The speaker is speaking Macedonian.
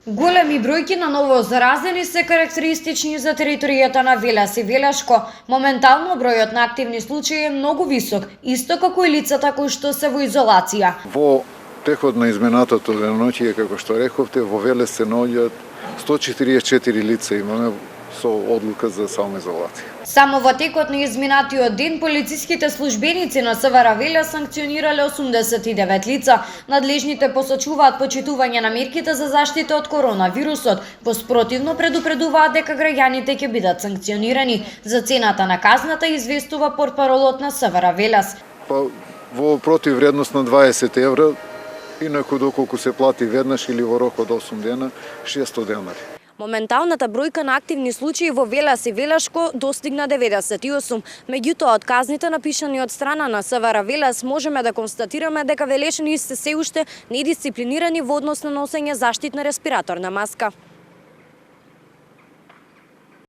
Големи бројки на ново заразени се карактеристични за територијата на Велес и Велешко. Моментално бројот на активни случаи е многу висок, исто како и лицата кои што се во изолација. Во текот на изминатото деноноќие, како што рековте, во Велес се наоѓаат 144 лица имаме со одлука за самоизолација. Само во текот на изминатиот ден полициските службеници на СВР Велес санкционирале 89 лица. Надлежните посочуваат почитување на мерките за заштита од коронавирусот. Во спротивно предупредуваат дека граѓаните ќе бидат санкционирани. За цената на казната известува портпаролот на СВР Велес. Во противвредност на 20 евра, инаку доколку се плати веднаш или во рок од 8 дена, 600 денари. Моменталната бројка на активни случаи во Велес и Велешко достигна 98. Меѓутоа, од казните напишани од страна на СВР Велес можеме да констатираме дека велешани се уште недисциплинирани во однос на носење заштитна респираторна маска.